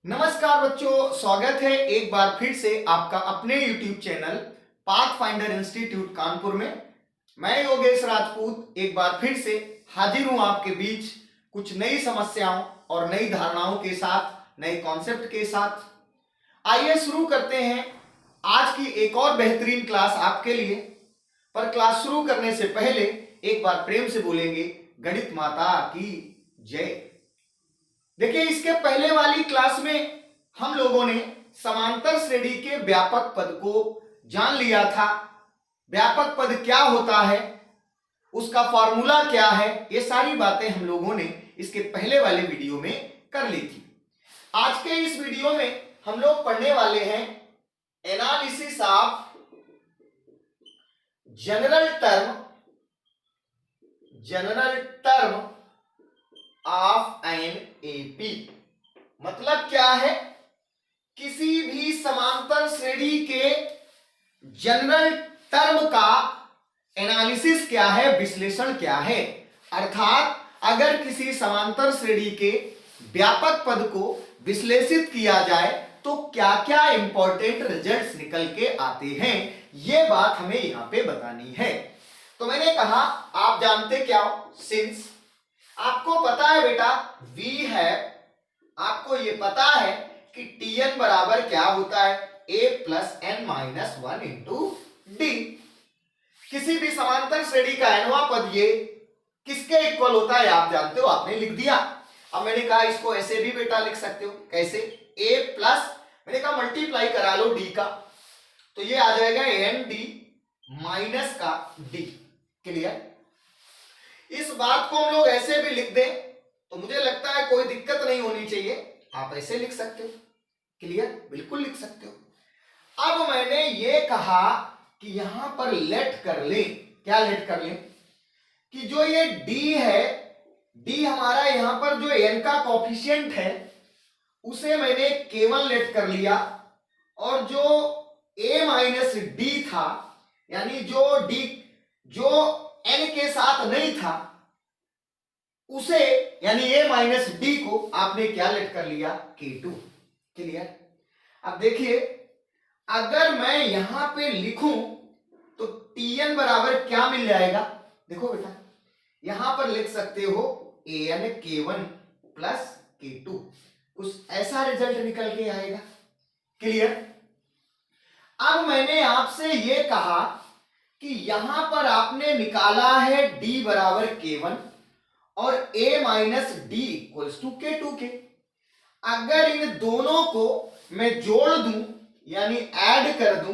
नमस्कार बच्चों, स्वागत है एक बार फिर से आपका अपने YouTube channel pathfinder institute Kanpur में। मैं योगेश राजपूत एक बार फिर से हाजिर हूं आपके बीच कुछ नई समस्याओं और नई धारणाओं के साथ, नए कॉन्सेप्ट के साथ। आइए शुरू करते हैं आज की एक और बेहतरीन क्लास आपके लिए। पर क्लास शुरू करने से पहले एक बार प्रेम से बोलेंगे गणित माता की जय। देखिए, इसके पहले वाली क्लास में हम लोगों ने समांतर श्रेणी के व्यापक पद को जान लिया था। व्यापक पद क्या होता है, उसका फॉर्मूला क्या है, ये सारी बातें हम लोगों ने इसके पहले वाले वीडियो में कर ली थी। आज के इस वीडियो में हम लोग पढ़ने वाले हैं analysis of general term of an AP. मतलब क्या है, किसी भी समांतर श्रेणी के जनरल टर्म का एनालिसिस क्या है, विश्लेषण क्या है। अर्थात अगर किसी समांतर श्रेणी के व्यापक पद को विश्लेषित किया जाए तो क्या क्या इंपॉर्टेंट रिजल्ट्स निकल के आते हैं, यह बात हमें यहां पे बतानी है। तो मैंने कहा, आप जानते क्या हो, सिंस आपको पता है बेटा V है, आपको ये पता है कि Tn बराबर क्या होता है, a plus N minus one into D. किसी भी समांतर श्रेणी का nवां पद ये किसके इक्वल होता है आप जानते हो, आपने लिख दिया। अब मैंने कहा इसको ऐसे भी बेटा लिख सकते हो, कैसे, a प्लस, मैंने कहा मल्टीप्लाई करा लो d का, तो ये आ जाएगा एन डी माइनस का डी। क्लियर। इस बात को हम लोग ऐसे भी लिख दें तो मुझे लगता है कोई दिक्कत नहीं होनी चाहिए, आप ऐसे लिख सकते हो। क्लियर, बिल्कुल लिख सकते हो। अब मैंने ये कहा कि यहां पर लेट कर ले, क्या लेट कर ले, कि जो ये d है, d हमारा यहां पर जो n का कोफिशिएंट है उसे मैंने केवल लेट कर लिया, और जो a माइनस डी था, यानी जो d जो n के साथ नहीं था उसे, यानी a माइनस डी को आपने क्या लेट कर लिया, K2। क्लियर। अब देखिए, अगर मैं यहां पे लिखूं तो Tn बराबर क्या मिल जाएगा, देखो बेटा यहां पर लिख सकते हो an K1 प्लस K2, कुछ ऐसा रिजल्ट निकल के आएगा। क्लियर। अब मैंने आपसे ये कहा कि यहां पर आपने निकाला है d बराबर K1 और a minus D equals to K2 के। अगर इन दोनों को मैं जोड़ दूं यानी ऐड कर दूं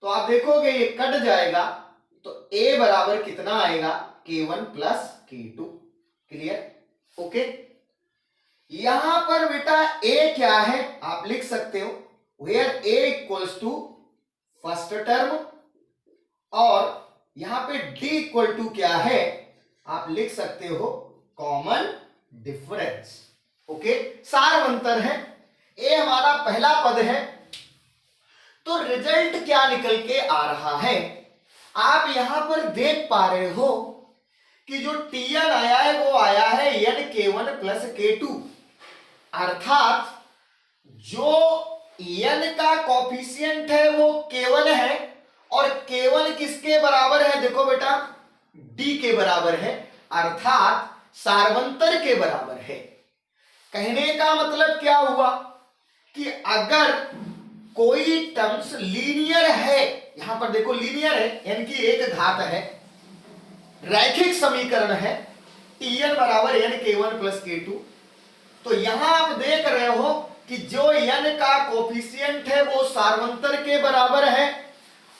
तो आप देखोगे ये कट जाएगा, तो a बराबर कितना आएगा, K1 plus K2। Clear. Okay. यहां पर बेटा a क्या है आप लिख सकते हो, where a equals to first term, और यहां पे d इक्वल टू क्या है आप लिख सकते हो कॉमन डिफरेंस। ओके, सारवंतर है, ए हमारा पहला पद है। तो रिजल्ट क्या निकल के आ रहा है, आप यहां पर देख पा रहे हो कि जो Tn आया है वो आया है n K1 प्लस K2। अर्थात जो n का कोफिशिएंट है वो K1 है, और K1 किसके बराबर है, देखो बेटा D के बराबर है, अर्थात सारवंतर के बराबर है। कहने का मतलब क्या हुआ कि अगर कोई टर्म्स लीनियर है, यहां पर देखो लीनियर है, n की एक घात है, रैखिक समीकरण है, Tn बराबर n K1 प्लस K2, तो यहां आप देख रहे हो कि जो n का कोफिशिएंट है वो सारवंतर के बराबर है,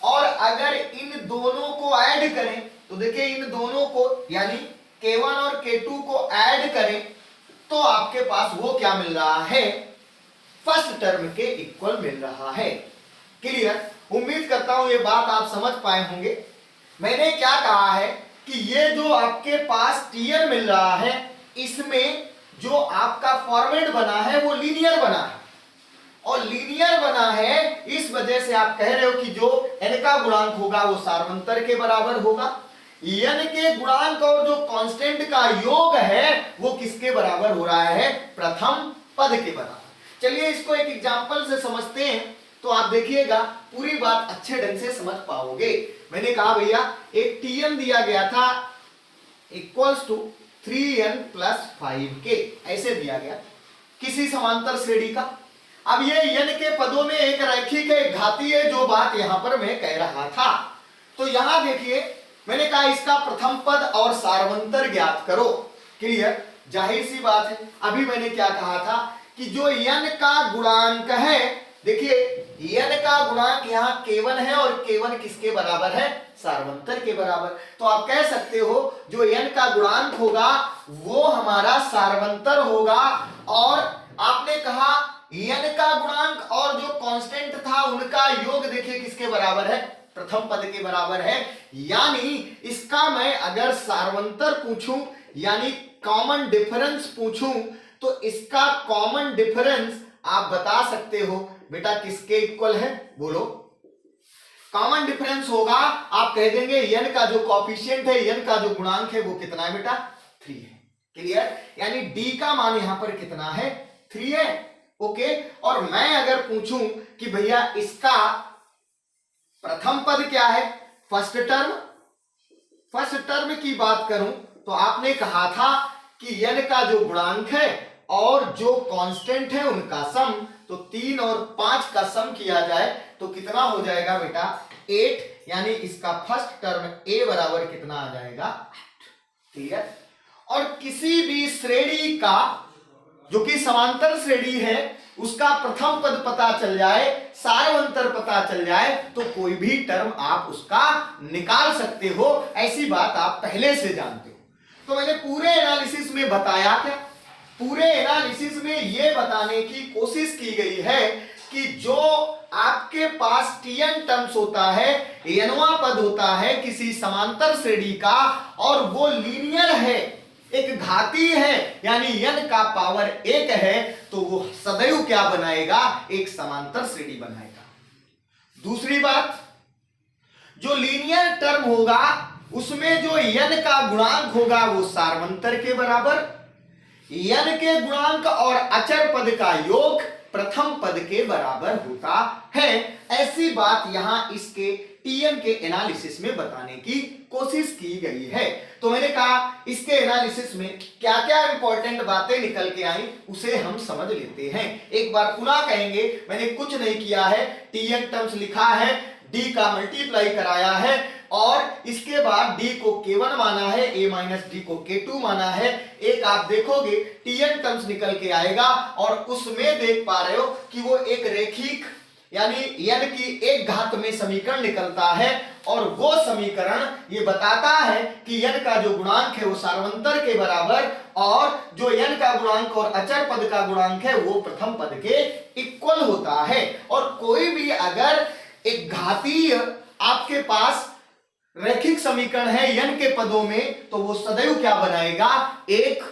और अगर इन दोनों को ऐड करें तो देखिए इन दोनों को यानी K1 और K2 को ऐड करें तो आपके पास वो क्या मिल रहा है, फर्स्ट टर्म के इक्वल मिल रहा है। क्लियर। उम्मीद करता हूं ये बात आप समझ पाए होंगे। मैंने क्या कहा है कि ये जो आपके पास Tn मिल रहा है, इसमें जो आपका फॉर्मेट बना है वो लीनियर बना है, और लीनियर बना है इस वजह से आप कह रहे हो कि जो n का गुणांक होगा वो सारवंतर के बराबर होगा। n के गुणांक और जो कांस्टेंट का योग है वो किसके बराबर हो रहा है, प्रथम पद के बराबर। चलिए इसको एक एग्जांपल से समझते हैं, तो आप देखिएगा पूरी बात अच्छे ढंग से समझ पाओगे। मैंने कहा भैया एक Tn दिया गया था equals to 3n plus 5k, ऐसे दिया गया किसी समांतर श्रेणी का। अब ये n के पदों में एक रैखिक है, एक घातीय है, जो बात यहां पर मैं कह रहा था। तो यहां देखिए मैंने कहा इसका प्रथम पद और सारवंतर ज्ञात करो। क्लियर, जाहिर सी बात है, अभी मैंने क्या कहा था कि जो n का गुणांक है, देखिए n का गुणांक यहाँ k1 है और k1 किसके बराबर है, सारवंतर के बराबर। तो आप कह सकते हो जो n का गुणांक होगा वो हमारा सारवंतर होगा। और आपने कहा n का गुणांक और जो कांस्टेंट था उनका योग देखिए किसके बराबर है, प्रथम पद के बराबर है। यानी इसका मैं अगर सारवंतर पूछूं यानी कॉमन डिफरेंस पूछूं तो इसका कॉमन डिफरेंस आप बता सकते हो बेटा किसके इक्वल है, बोलो। कॉमन डिफरेंस होगा, आप कह देंगे n का जो कोएफिशिएंट है, n का जो गुणांक है वो कितना है बेटा, 3 है। क्लियर, यानी d का मान यहां पर कितना है, 3 है। ओके, और मैं अगर पूछूं कि भैया इसका प्रथम पद क्या है, फर्स्ट टर्म की बात करूं तो आपने कहा था कि n का जो गुणांक है और जो कांस्टेंट है उनका सम, तो 3 और 5 का सम किया जाए तो कितना हो जाएगा बेटा, 8। यानी इसका फर्स्ट टर्म a बराबर कितना आ जाएगा, 8। क्लियर, और किसी भी श्रेणी का जो कि समांतर श्रेणी है उसका प्रथम पद पता चल जाए, सारवंतर पता चल जाए, तो कोई भी टर्म आप उसका निकाल सकते हो। ऐसी बात आप पहले से जानते हो। तो मैंने पूरे एनालिसिस में बताया क्या, पूरे एनालिसिस में यह बताने की कोशिश की गई है कि जो आपके पास Tn टर्म्स होता है, nवां पद होता है किसी समांतर श्रेणी का और वो लीनियर है, एक घातीय है, यानी n का पावर 1 है, तो वो सदैव क्या बनाएगा, एक समांतर श्रेणी बनाएगा। दूसरी बात, जो लीनियर टर्म होगा उसमें जो n का गुणांक होगा वो सारवंतर के बराबर, n के गुणांक और अचर पद का योग प्रथम पद के बराबर होता है। ऐसी बात यहां इसके Tn के एनालिसिस में बताने की कोशिश की गई है। तो मैंने कहा इसके एनालिसिस में क्या क्या इंपॉर्टेंट बातें निकल के आई उसे हम समझ लेते हैं। एक बार पुनः कहेंगे, मैंने कुछ नहीं किया है, Tn टर्म्स लिखा है, d का मल्टीप्लाई कराया है और इसके बाद d को k1 माना है, a माइनस d को k2 माना है। एक आप देखोगे Tn टर्म्स निकल के आएगा और उसमें देख पा रहे हो कि वो एक रेखिक यानी n की एक घात में समीकरण निकलता है और वो समीकरण ये बताता है कि n का जो गुणांक है वो सारवंतर के बराबर और जो n का गुणांक और अचर पद का गुणांक है वो प्रथम पद के इक्वल होता है। और कोई भी अगर एक घातीय आपके पास रैखिक समीकरण है n के पदों में तो वो सदैव क्या बनाएगा, एक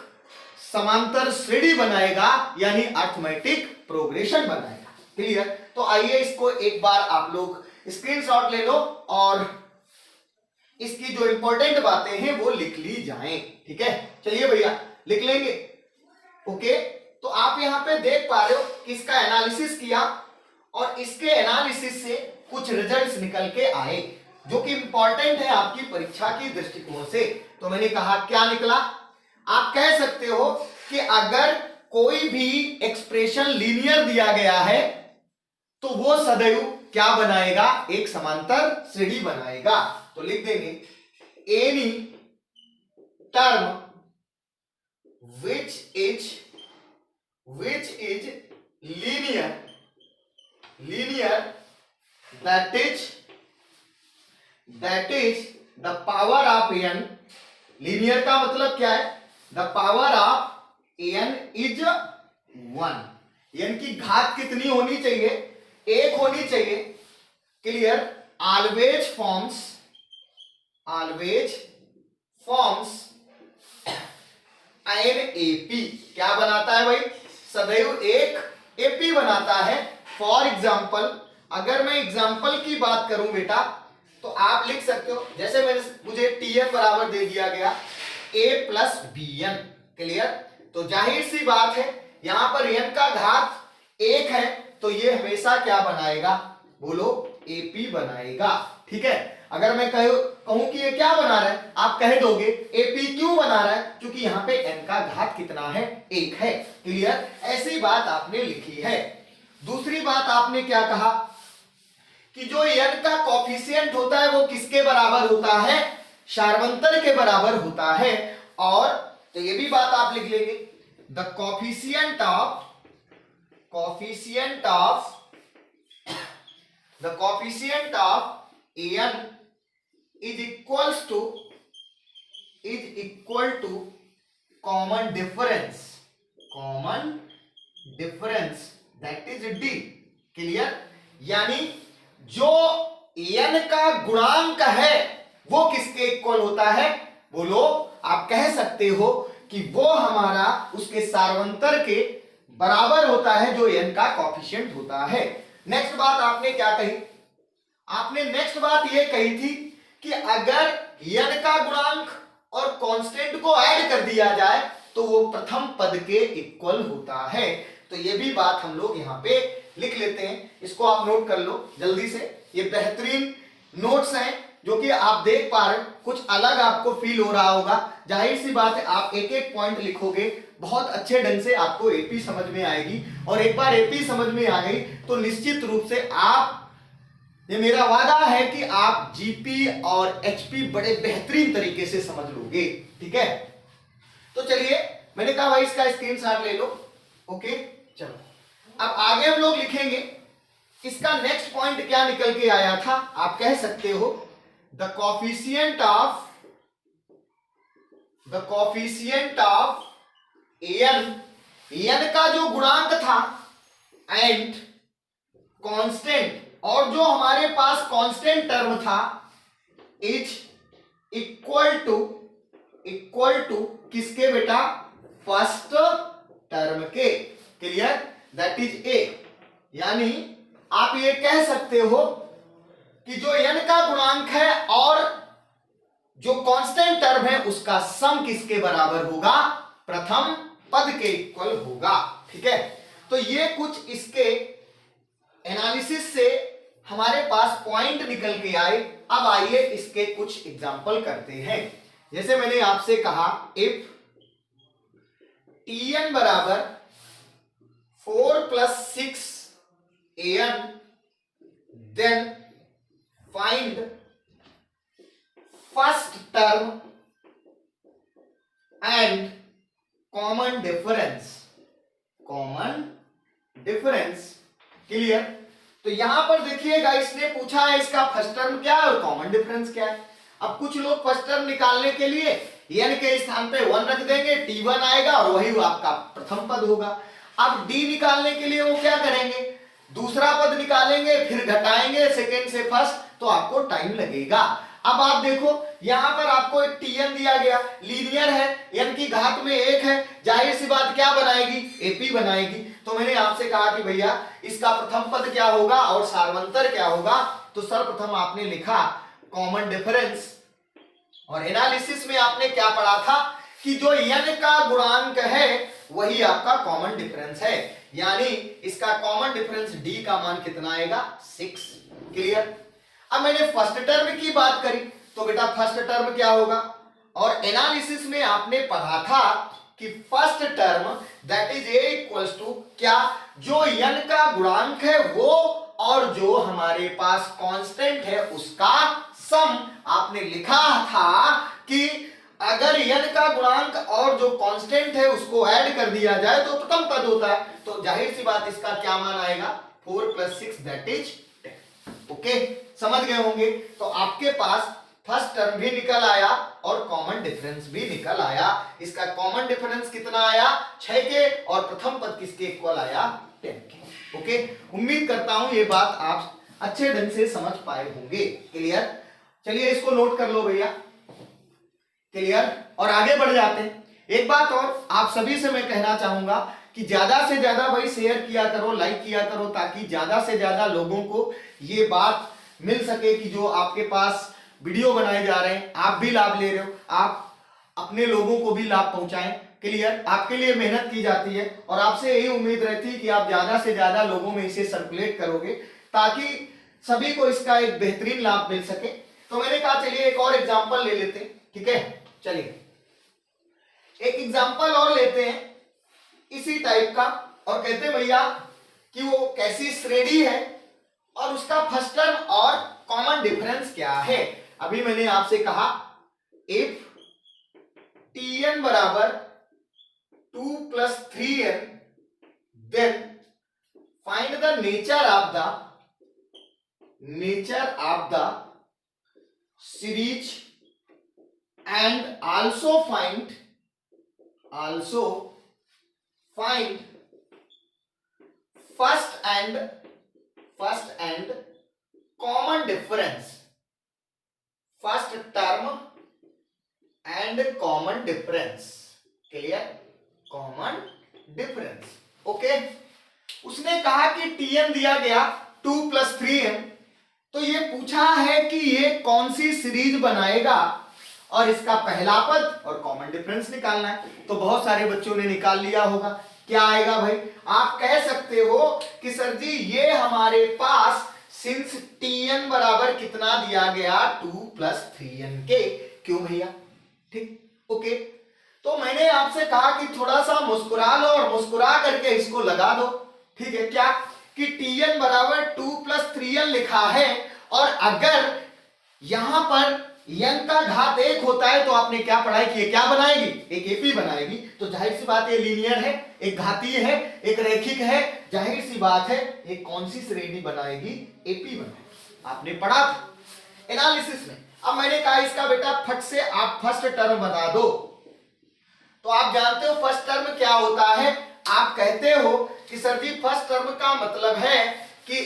समांतर श्रेणी बनाएगा, यानी अरिथमेटिक प्रोग्रेशन बनाएगा। क्लियर, तो आइए इसको एक बार आप लोग स्क्रीनशॉट ले लो और इसकी जो इंपॉर्टेंट बातें हैं वो लिख ली जाएं। ठीक है, चलिए भैया लिख लेंगे। ओके, तो आप यहां पे देख पा रहे हो कि इसका एनालिसिस किया और इसके एनालिसिस से कुछ रिजल्ट्स निकल के आए जो कि इंपॉर्टेंट है आपकी परीक्षा की दृष्टिकोण से। तो मैंने कहा क्या निकला, आप कह सकते हो कि अगर कोई भी एक्सप्रेशन लीनियर दिया गया है तो वो सदैव क्या बनाएगा, एक समांतर श्रेणी बनाएगा। तो लिख देंगे any term which is linear that is the power of n। Linear का मतलब क्या है, the power of n is 1। n की घात कितनी होनी चाहिए, 1 होनी चाहिए। Clear, always forms an AP, क्या बनाता है भाई, सदैव एक एपी बनाता है। फॉर एग्जाम्पल, अगर मैं एग्जाम्पल की बात करूं बेटा तो आप लिख सकते हो, जैसे मुझे Tn बराबर दे दिया गया a प्लस bn। क्लियर, तो जाहिर सी बात है यहां पर n का घात एक है तो ये हमेशा क्या बनाएगा, बोलो एपी बनाएगा। ठीक है, अगर मैं कहूं कि ये क्या बना रहा है, आप कह दोगे एपी क्यों बना रहा है, क्योंकि यहाँ पे n का घात कितना है, एक है। क्लियर, ऐसी बात आपने लिखी है। दूसरी बात आपने क्या कहा कि जो n का कॉफिशिएंट होता है वो किसके बराबर होता है, सार्वंतर के बराबर होता है। और तो ये भी बात आप लिख लेंगे, the coefficient of an is equal to common difference that is d। Clear, यानी जो n का गुणांक है वो किसके इक्वल होता है, बोलो आप कह सकते हो कि वो हमारा उसके सार्वंतर के बराबर होता है जो n का कॉफिशिएंट होता है। नेक्स्ट बात आपने क्या कही, आपने नेक्स्ट बात ये कही थी कि अगर n का गुणांक और कांस्टेंट को ऐड कर दिया जाए तो वो प्रथम पद के इक्वल होता है। तो ये भी बात हम लोग यहाँ पे लिख लेते हैं, इसको आप नोट कर लो जल्दी से। ये बेहतरीन नोट्स हैं जो कि आप देख पा रहे, कुछ अलग आपको फील हो रहा होगा। जाहिर सी बात है आप एक एक पॉइंट लिखोगे, बहुत अच्छे ढंग से आपको एपी समझ में आएगी। और एक बार एपी समझ में आ गई तो निश्चित रूप से आप, ये मेरा वादा है कि आप जीपी और एचपी बड़े बेहतरीन तरीके से समझ लोगे। ठीक है, तो चलिए मैंने कहा भाई इसका स्क्रीनशॉट ले लो। ओके, चलो अब आगे हम लोग लिखेंगे। इसका नेक्स्ट पॉइंट क्या निकल के आया था, आप कह सकते हो द कॉफिशिएंट ऑफ एन का जो गुणांक था एंड कांस्टेंट, और जो हमारे पास कांस्टेंट टर्म था इज इक्वल टू किसके बेटा, फर्स्ट टर्म के। Clear, that is a. यानी आप ये कह सकते हो कि जो n का गुणांक है और जो कांस्टेंट टर्म है उसका सम किसके बराबर होगा, प्रथम पद के इक्वल होगा। ठीक है, तो ये कुछ इसके एनालिसिस से हमारे पास पॉइंट निकल के आए। अब आइए इसके कुछ एग्जांपल करते हैं। जैसे मैंने आपसे कहा इफ Tn बराबर 4 + 6 an then find first term and common difference। Clear, तो यहां पर देखिएगा इसने पूछा है इसका फर्स्ट टर्म क्या है और कॉमन डिफरेंस क्या है। अब कुछ लोग फर्स्ट टर्म निकालने के लिए n के स्थान पे 1 रख देंगे, T1 आएगा और वही आपका प्रथम पद होगा। अब d निकालने के लिए वो क्या करेंगे, दूसरा पद निकालेंगे, फिर घटाएंगे सेकेंड से फर्स्ट, तो आपको टाइम लगेगा। अब आप देखो यहां पर आपको एक Tn दिया गया, लीनियर है, n की घात में 1 है, जाहिर सी बात क्या बनाएगी, एपी बनाएगी। तो मैंने आपसे कहा कि भैया इसका प्रथम पद क्या होगा और सार्वंतर क्या होगा, तो सर्वप्रथम आपने लिखा कॉमन डिफरेंस। और एनालिसिस में आपने क्या पढ़ा था कि जो n का गुणांक है वही आपका कॉमन डिफरेंस है, यानी इसका कॉमन डिफरेंस d का मान कितना आएगा, 6। क्लियर, अब मैंने फर्स्ट टर्म की बात करी तो बेटा फर्स्ट टर्म क्या होगा, और एनालिसिस में आपने पढ़ा था कि first term that is a equals to क्या, जो n का गुणांक है वो और जो हमारे पास कांस्टेंट है उसका सम। आपने लिखा था कि अगर n का गुणांक और जो कांस्टेंट है उसको ऐड कर दिया जाए तो प्रथम पद होता है, तो जाहिर सी बात इसका क्या मान आएगा, 4 + 6 दैट इज 10। ओके, समझ गए होंगे। तो आपके पास फर्स्ट टर्म भी निकल आया और कॉमन डिफरेंस भी निकल आया। इसका कॉमन डिफरेंस कितना आया, 6 के, और प्रथम पद किसके इक्वल आया, 10 के। ओके, उम्मीद करता हूं ये बात आप अच्छे ढंग से समझ पाए होंगे। क्लियर, चलिए इसको नोट कर लो भैया। क्लियर, और आगे बढ़ जाते हैं। एक बात और आप सभी से मैं कहना चाहूंगा कि ज्यादा से ज्यादा भाई शेयर किया करो, लाइक किया करो, ताकि ज्यादा से ज्यादा लोगों को ये बात मिल सके कि जो आपके पास वीडियो बनाए जा रहे हैं आप भी लाभ ले रहे हो, आप अपने लोगों को भी लाभ पहुंचाएं। क्लियर, आपके लिए मेहनत की जाती है और आपसे यही उम्मीद रहती है कि आप ज्यादा से ज्यादा लोगों में इसे सर्कुलेट करोगे ताकि सभी को इसका एक बेहतरीन लाभ मिल सके। तो मैंने कहा चलिए एक और एग्जांपल ले लेते हैं, ठीक है। चलिए एक एग्जांपल और लेते हैं इसी टाइप का और कहते हैं भैया कि वो कैसी श्रेणी है और उसका फर्स्ट टर्म और कॉमन डिफरेंस क्या है। अभी मैंने आपसे कहा इफ Tn बराबर 2 + 3n then find the nature of the series and also find first and common difference, first term and common difference. Clear, common difference, okay. उसने कहा कि Tn दिया गया 2 + 3n, तो ये पूछा है कि ये कौन सी सीरीज बनाएगा और इसका पहला पद और कॉमन डिफरेंस निकालना है। तो बहुत सारे बच्चों ने निकाल लिया होगा। क्या आएगा भाई, आप कह सकते हो कि सर जी ये हमारे पास सिंस Tn बराबर कितना दिया गया 2 + 3n के, क्यों भैया, ठीक, ओके। तो मैंने आपसे कहा कि थोड़ा सा मुस्कुरा लो और मुस्कुरा करके इसको लगा दो, ठीक है। क्या कि Tn बराबर 2 + 3n लिखा है और अगर यहां पर n का घात 1 होता है तो आपने क्या पढ़ा है कि ये क्या बनाएगी, एक एपी बनाएगी। तो जाहिर सी बात ये लीनियर है, एक घातीय है, एक रैखिक है, जाहिर सी बात है ये कौन सी श्रेणी बनाएगी, एपी बनाएगी। आपने पढ़ा था एनालिसिस में। अब मैंने कहा इसका बेटा फट से आप फर्स्ट टर्म बता दो। तो आप जानते हो फर्स्ट टर्म क्या होता है, आप कहते हो कि सर जी फर्स्ट टर्म का मतलब है कि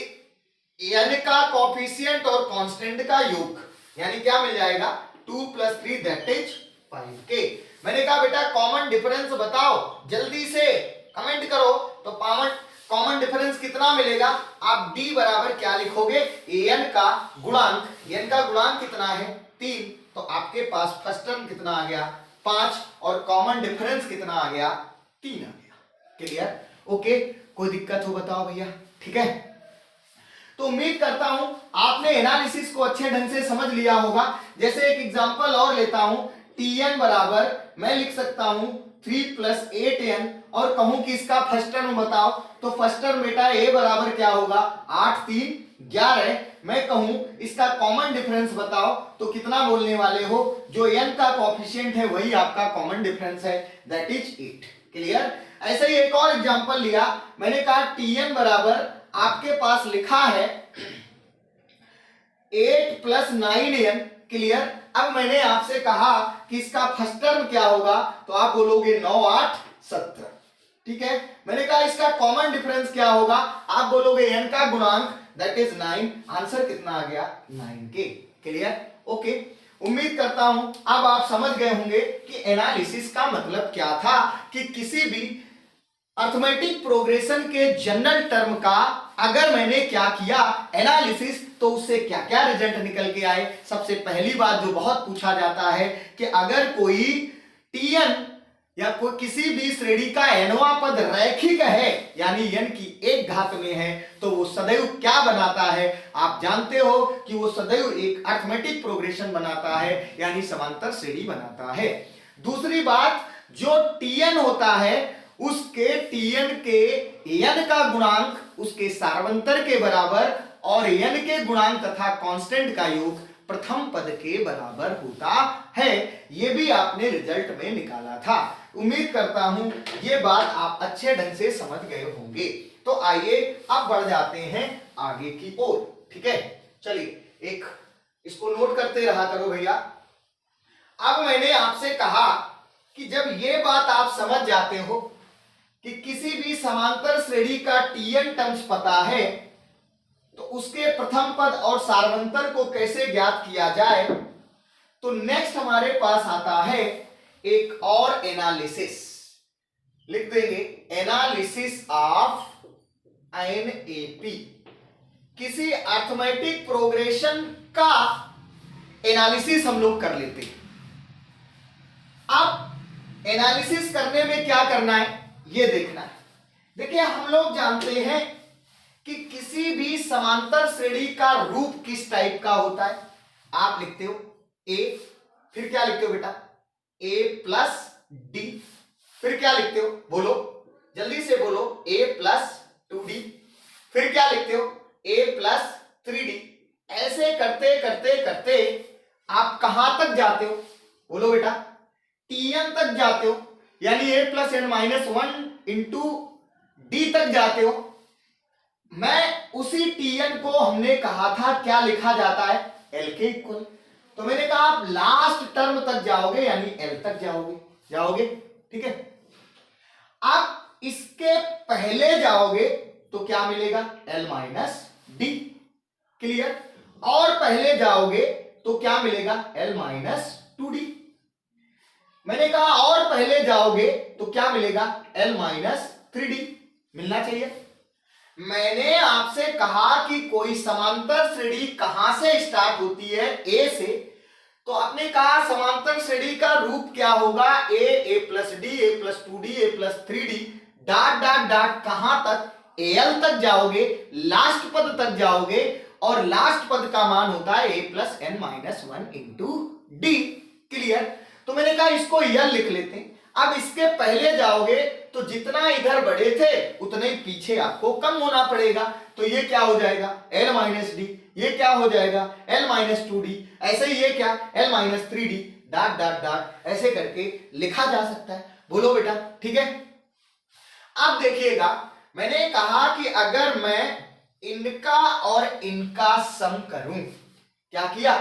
n का कोफिशिएंट और कांस्टेंट का योग, यानी क्या मिल जाएगा 2 + 3 दैट इज 5k। मैंने कहा बेटा कॉमन डिफरेंस बताओ, जल्दी से कमेंट करो। तो कॉमन डिफरेंस कितना मिलेगा, आप d बराबर क्या लिखोगे, n का गुणांक, n का गुणांक कितना है 3, तो आपके पास फर्स्ट टर्म कितना आ गया 5 और कॉमन डिफरेंस कितना आ गया 3 आ गया। क्लियर, ओके, कोई दिक्कत हो बताओ भैया, ठीक है। तो उम्मीद करता हूं आपने एनालिसिस को अच्छे ढंग से समझ लिया होगा। जैसे एक एग्जांपल और लेता हूं, Tn बराबर मैं लिख सकता हूं 3 + 8n और कहूं कि इसका फर्स्ट टर्म बताओ, तो फर्स्ट टर्म बेटा a बराबर क्या होगा 8 3 11। मैं कहूं इसका कॉमन डिफरेंस बताओ, तो कितना बोलने वाले हो, जो n का कोएफिशिएंट है वही आपका कॉमन डिफरेंस है, दैट इज 8। क्लियर। ऐसे ही एक और एग्जांपल लिया, मैंने कहा Tn बराबर आपके पास लिखा है 8 + 9n। क्लियर। अब मैंने आपसे कहा कि इसका फर्स्ट टर्म क्या होगा, तो आप बोलोगे 9 8 17, ठीक है। मैंने कहा इसका कॉमन डिफरेंस क्या होगा, आप बोलोगे n का गुणांक दैट इज 9। आंसर कितना आ गया 9k। Clear, okay. उम्मीद करता हूं अब आप समझ गए होंगे कि एनालिसिस का मतलब क्या था, कि किसी भी अर्थमेटिक प्रोग्रेशन के जनरल टर्म का अगर मैंने क्या किया एनालिसिस, तो उससे क्या क्या रिजल्ट निकल के आए। सबसे पहली बात जो बहुत पूछा जाता है कि अगर कोई Tn या कोई किसी भी श्रेणी का nवां पद रैखिक है, यानी n की एक घात में है, तो वो सदैव क्या बनाता है, आप जानते हो कि वो सदैव एक अर्थमेटिक प्रोग्रेशन बनाता है, यानी समांतर श्रेणी बनाता है। दूसरी बात, जो Tn होता है उसके Tn के n का गुणांक उसके सार्वंतर के बराबर और n के गुणांक तथा कांस्टेंट का योग प्रथम पद के बराबर होता है। यह भी आपने रिजल्ट में निकाला था। उम्मीद करता हूं ये बात आप अच्छे ढंग से समझ गए होंगे। तो आइए अब बढ़ जाते हैं आगे की ओर, ठीक है। चलिए एक इसको नोट करते रहा करो भैया। अब मैंने आपसे कहा कि जब ये बात आप समझ जाते हो कि किसी भी समांतर श्रेणी का Tn टर्म्स पता है, तो उसके प्रथम पद और सार्वंतर को कैसे ज्ञात किया जाए, तो नेक्स्ट हमारे पास आता है एक और एनालिसिस। लिख देंगे एनालिसिस ऑफ एन एपी, किसी अर्थमेटिक प्रोग्रेशन का एनालिसिस हम लोग कर लेते हैं। अब एनालिसिस करने में क्या करना है ये देखना है। देखिए हम लोग जानते हैं कि किसी भी समांतर श्रेणी का रूप किस टाइप का होता है। आप लिखते हो ए, फिर क्या लिखते हो बेटा, ए प्लस डी, फिर क्या लिखते हो बोलो, जल्दी से बोलो, ए प्लस 2d, फिर क्या लिखते हो ए प्लस 3d। ऐसे करते करते करते आप कहां तक जाते हो बोलो बेटा, tn तक जाते हो, यानी a plus N minus 1 into D तक जाते हो। मैं उसी tn को हमने कहा था क्या लिखा जाता है, l के इक्वल। तो मैंने कहा आप लास्ट टर्म तक जाओगे यानी l तक जाओगे, ठीक है। आप इसके पहले जाओगे तो क्या मिलेगा, l माइनस डी, क्लियर। और पहले जाओगे तो क्या मिलेगा, l माइनस 2d। मैंने कहा और पहले जाओगे तो क्या मिलेगा, l माइनस 3d मिलना चाहिए। मैंने आपसे कहा कि कोई समांतर श्रेणी कहां से स्टार्ट होती है, a से। तो आपने कहा समांतर श्रेणी का रूप क्या होगा, a plus D, a plus 2d, a plus 3d, dot dot dot कहां तक, al तक जाओगे, लास्ट पद तक जाओगे, और लास्ट पद का मान होता है a plus N minus 1 into D, clear. तो मैंने कहा इसको यल लिख लेते हैं। अब इसके पहले जाओगे तो जितना इधर बड़े थे उतने ही पीछे आपको कम होना पड़ेगा। तो ये क्या हो जाएगा, l माइनस डी, ये क्या हो जाएगा l माइनस 2d, ऐसे ही ये क्या l minus 3d, dot dot dot ऐसे करके लिखा जा सकता है। बोलो बेटा, ठीक है। अब देखिएगा मैंने कहा कि अगर मैं इनका और इनका सम करूं, क्या किया,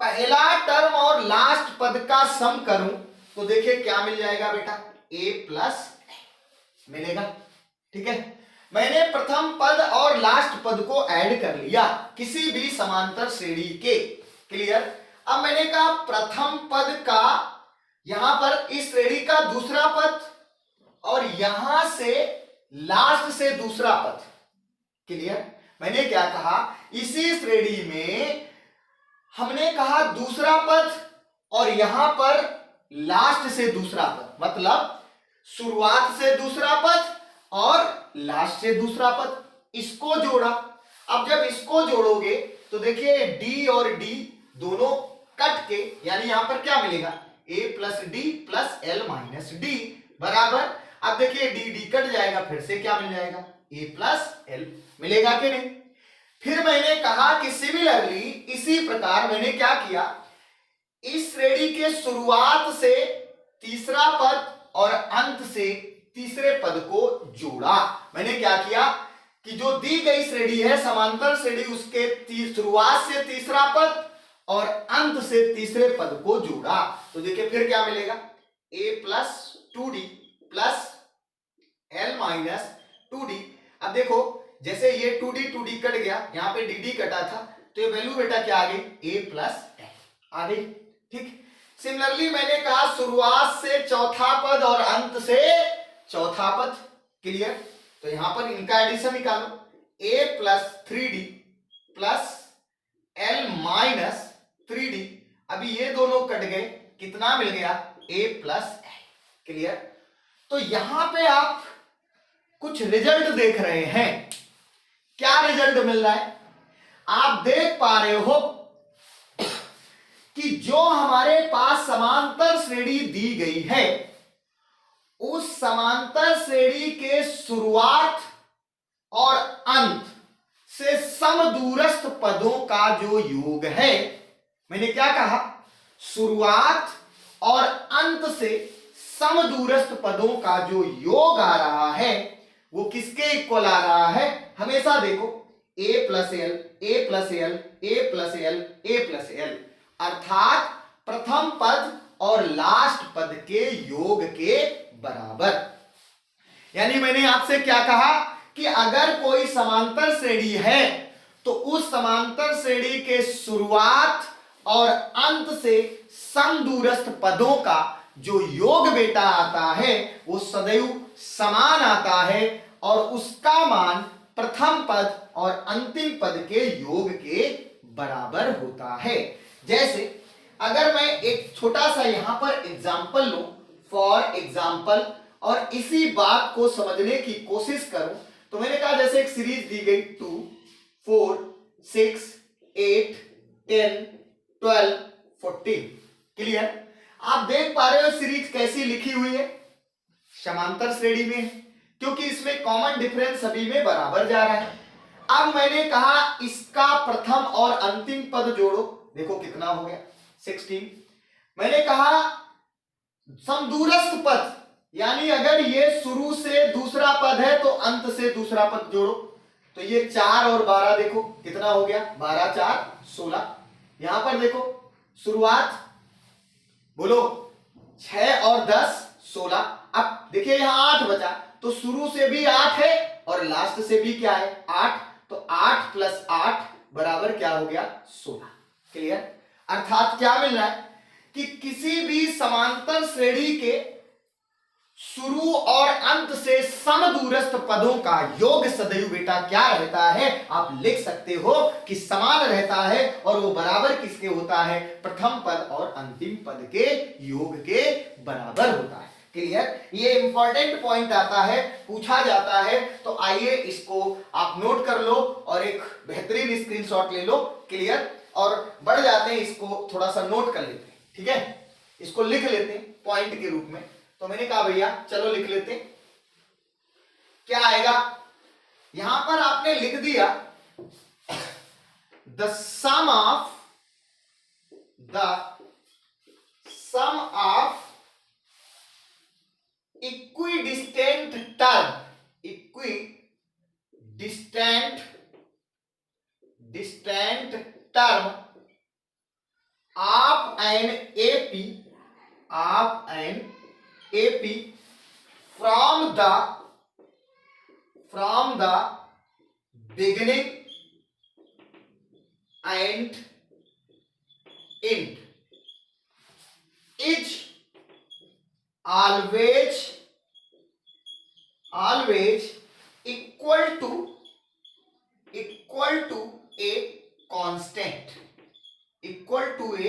पहला टर्म और लास्ट पद का सम करूं तो देखिए क्या मिल जाएगा बेटा, a प्लस मिलेगा, ठीक है। मैंने प्रथम पद और लास्ट पद को ऐड कर लिया किसी भी समांतर श्रेणी के, क्लियर। अब मैंने कहा प्रथम पद का, यहां पर इस श्रेणी का दूसरा पद और यहां से लास्ट से दूसरा पद, क्लियर। मैंने क्या कहा, इसी श्रेणी में हमने कहा दूसरा पद और यहां पर लास्ट से दूसरा पद, मतलब शुरुआत से दूसरा पद और लास्ट से दूसरा पद, इसको जोड़ा। अब जब इसको जोड़ोगे तो देखिए d और d दोनों कट के, यानी यहां पर क्या मिलेगा, a plus D plus L minus D बराबर, अब देखिए डी डी कट जाएगा, फिर से क्या मिल जाएगा, a प्लस एल मिलेगा कि नहीं। फिर मैंने कहा कि सिमिलरली इसी प्रकार मैंने क्या किया, इस श्रेणी के शुरुआत से तीसरा पद और अंत से तीसरे पद को जोड़ा। मैंने क्या किया कि जो दी गई श्रेणी है समांतर श्रेणी, उसके शुरुआत से तीसरा पद और अंत से तीसरे पद को जोड़ा। तो देखिए फिर क्या मिलेगा, a plus 2d plus l minus 2d। अब देखो जैसे ये 2d कट गया, यहां पे dd कटा था, तो ये वैल्यू बेटा क्या आ गई, a प्लस आ गई, ठीक। सिमिलरली मैंने कहा शुरुआत से चौथा पद और अंत से चौथा पद, क्लियर। तो यहां पर इनका एडिशन निकालो, a plus 3d plus l minus 3d। अभी ये दोनों कट गए, कितना मिल गया, a प्लस, क्लियर। तो यहां पे आप कुछ रिजल्ट देख रहे हैं, क्या रिजल्ट मिल रहा है, आप देख पा रहे हो कि जो हमारे पास समांतर श्रेणी दी गई है, उस समांतर श्रेणी के शुरुआत और अंत से समदूरस्थ पदों का जो योग है, मैंने क्या कहा, शुरुआत और अंत से समदूरस्थ पदों का जो योग आ रहा है वो किसके इक्वल आ रहा है, हमेशा देखो a plus L, A plus L, A plus L, A plus L, अर्थात प्रथम पद और लास्ट पद के योग के बराबर। यानी मैंने आपसे क्या कहा कि अगर कोई समांतर श्रेणी है तो उस समांतर श्रेणी के शुरुआत और अंत से समदूरस्थ पदों का जो योग बेटा आता है वो सदैव समान आता है और उसका मान प्रथम पद और अंतिम पद के योग के बराबर होता है। जैसे अगर मैं एक छोटा सा यहां पर एग्जांपल लूं, फॉर एग्जाम्पल, और इसी बात को समझने की कोशिश करूं तो मैंने कहा जैसे एक सीरीज दी गई 2, 4, 6, 8, 10, 12, 14। क्लियर? आप देख पा रहे हो सीरीज कैसी लिखी हुई है, समांतर श्रेणी में है, क्योंकि इसमें कॉमन डिफरेंस सभी में बराबर जा रहा है। अब मैंने कहा इसका प्रथम और अंतिम पद जोड़ो, देखो कितना हो गया 16। मैंने कहा समदूरस्थ पद, यानी अगर ये शुरू से दूसरा पद है तो अंत से दूसरा पद जोड़ो, तो ये 4 और 12 देखो कितना हो गया, 12 4 16। यहां पर देखो शुरुआत, बोलो 6 और 10 16। अब देखिए यहां 8 बचा, तो शुरू से भी 8 है और लास्ट से भी क्या है 8, तो 8 + 8 बराबर क्या हो गया 16। क्लियर? अर्थात क्या मिल रहा है कि किसी भी समांतर श्रेणी के शुरू और अंत से समदूरस्थ पदों का योग सदैव बेटा क्या रहता है, आप लिख सकते हो कि समान रहता है, और वो बराबर किसके होता है, प्रथम पद और अंतिम पद के योग के बराबर होता है। क्लियर? ये इंपॉर्टेंट पॉइंट आता है, पूछा जाता है, तो आइए इसको आप नोट कर लो और एक बेहतरीन स्क्रीनशॉट ले लो। क्लियर? और बढ़ जाते हैं, इसको थोड़ा सा नोट कर लेते हैं, ठीक है, इसको लिख लेते हैं पॉइंट के रूप में। तो मैंने कहा भैया चलो लिख लेते, क्या आएगा, यहां पर आपने लिख दिया the sum of equidistant term of an AP from the beginning and end is always equal to a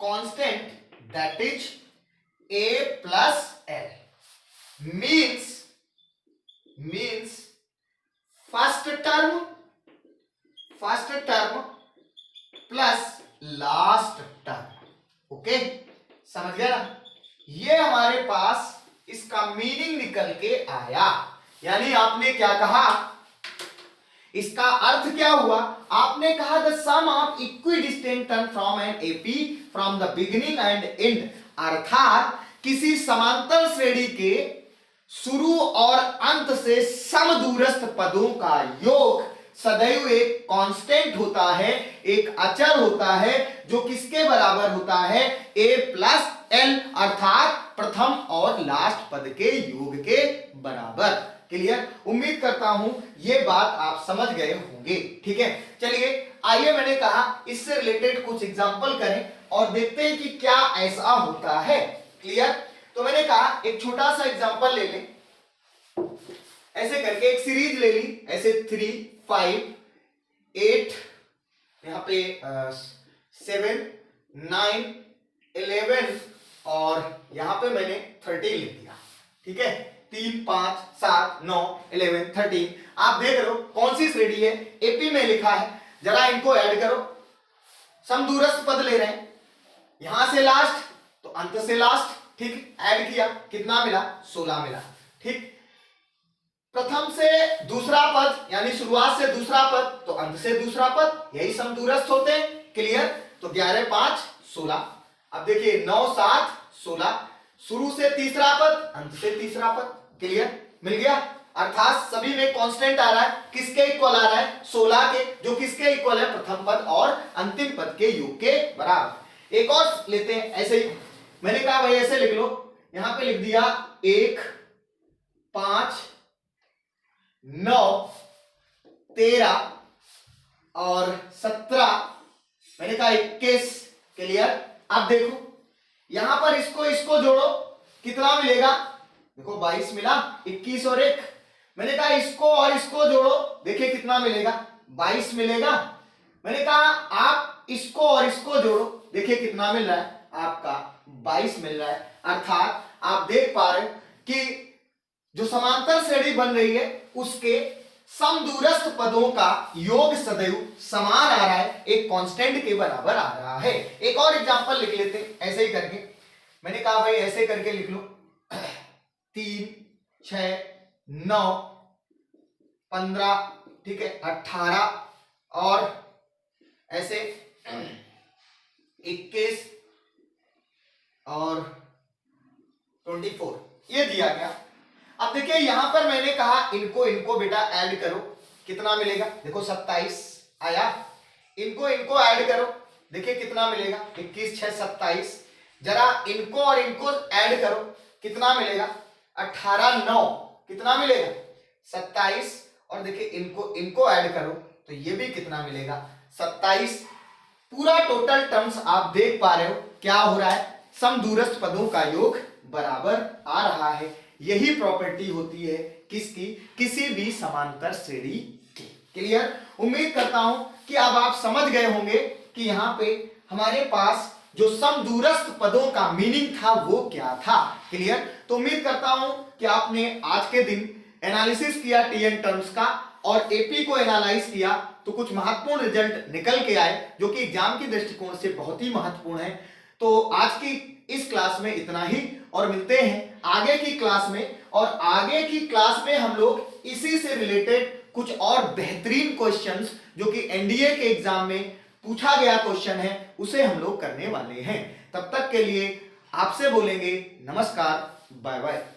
constant, that is a plus l, means first term plus last term। Okay, समझ गया ना? ये हमारे पास इसका meaning निकल के आया, यानी आपने क्या कहा, इसका अर्थ क्या हुआ, आपने कहा the sum of equidistant term from an AP from the beginning and end, अर्थात किसी समांतर श्रेणी के शुरू और अंत से समदूरस्थ पदों का योग सदैव एक कांस्टेंट होता है, एक अचर होता है, जो किसके बराबर होता है, A + L, अर्थात प्रथम और लास्ट पद के योग के बराबर। क्लियर? उम्मीद करता हूं ये बात आप समझ गए होंगे। ठीक है, चलिए आइए, मैंने कहा इससे रिलेटेड कुछ एग्जांपल करें और देखते हैं कि क्या ऐसा होता है। क्लियर? तो मैंने कहा एक छोटा सा एग्जांपल ले लें, ऐसे करके एक सीरीज ले ली, ऐसे 3, 5, 8, यहाँ पे 7, 9, 11 और यहाँ पे मैंने 13 लिख दिया। ठीक है, 3, 5, 7, 9, 11, 13। आप देख रहे हो कौन सी श्रेणी है, AP में लिखा है, जरा इनको ऐड करो, समदूरस्थ पद ले रहे हैं, यहां से लास्ट तो अंत से लास्ट। ठीक, ऐड किया, कितना मिला, 16 मिला। ठीक, प्रथम से दूसरा पद यानी शुरुआत से दूसरा पद तो अंत से दूसरा पद, यही समदूरस्थ होते हैं। क्लियर? तो 11, 5, 16। अब देखिए 9, 7, 16, शुरू से तीसरा पद, अंत से तीसरा पद। क्लियर? मिल गया, अर्थात सभी में कांस्टेंट आ रहा है, किसके इक्वल आ रहा है, 16 के, जो किसके इक्वल है, प्रथम पद और अंतिम पद के योग के बराबर। एक और लेते हैं, ऐसे ही मैंने कहा भाई ऐसे लिख लो, यहां पे लिख दिया 1, 5, 9, 13 और 17, मैंने कहा 21। क्लियर? अब देखो यहां पर इसको जोड़ो, कितना मिलेगा, देखो 22 मिला, 21 और 1। मैंने कहा इसको और इसको जोड़ो, देखिए कितना मिलेगा, 22 मिलेगा। मैंने कहा आप इसको और इसको जोड़ो, देखिए कितना मिल रहा है, आपका 22 मिल रहा है। अर्थात आप देख पा रहे हो कि जो समांतर श्रेणी बन रही है उसके समदूरस्थ पदों का योग सदैव समान आ रहा है, एक कांस्टेंट के बराबर आ रहा है। एक और एग्जांपल लिख लेते हैं ऐसे ही करके। मैंने कहा भाई ऐसे करके लिख लो 3 6 9 15, ठीक है, 18 और ऐसे 21 और 24 ये दिया गया। अब देखिए यहां पर मैंने कहा इनको बेटा ऐड करो, कितना मिलेगा, देखो 27 आया। इनको ऐड करो, देखिए कितना मिलेगा, 21 6 27। जरा इनको और इनको ऐड करो, कितना मिलेगा, 18 9, कितना मिलेगा 27। और देखिए इनको ऐड करो तो ये भी कितना मिलेगा 27। पूरा टोटल टर्म्स आप देख पा रहे हो क्या हो रहा है, समदूरस्थ पदों का योग बराबर आ रहा है। यही प्रॉपर्टी होती है किसकी, किसी भी समांतर श्रेणी की। क्लियर? उम्मीद करता हूं कि अब आप समझ गए होंगे कि यहां पे हमारे पास जो समदूरस्थ पदों का मीनिंग था वो क्या था। क्लियर? तो उम्मीद करता हूं कि आपने आज के दिन एनालिसिस किया टीएन टर्म्स का और एपी को एनालाइज किया तो कुछ महत्वपूर्ण रिजल्ट निकल के आए जो कि एग्जाम की दृष्टिकोण से बहुत ही महत्वपूर्ण है। तो आज की इस क्लास में इतना ही और मिलते हैं आगे की क्लास में। और आगे की क्लास में हम लोग इसी से रिलेटेड कुछ और बेहतरीन क्वेश्चंस जो कि एनडीए के एग्जाम में पूछा गया क्वेश्चन है उसे हम लोग करने वाले हैं। तब तक के लिए आपसे बोलेंगे नमस्कार, बाय बाय।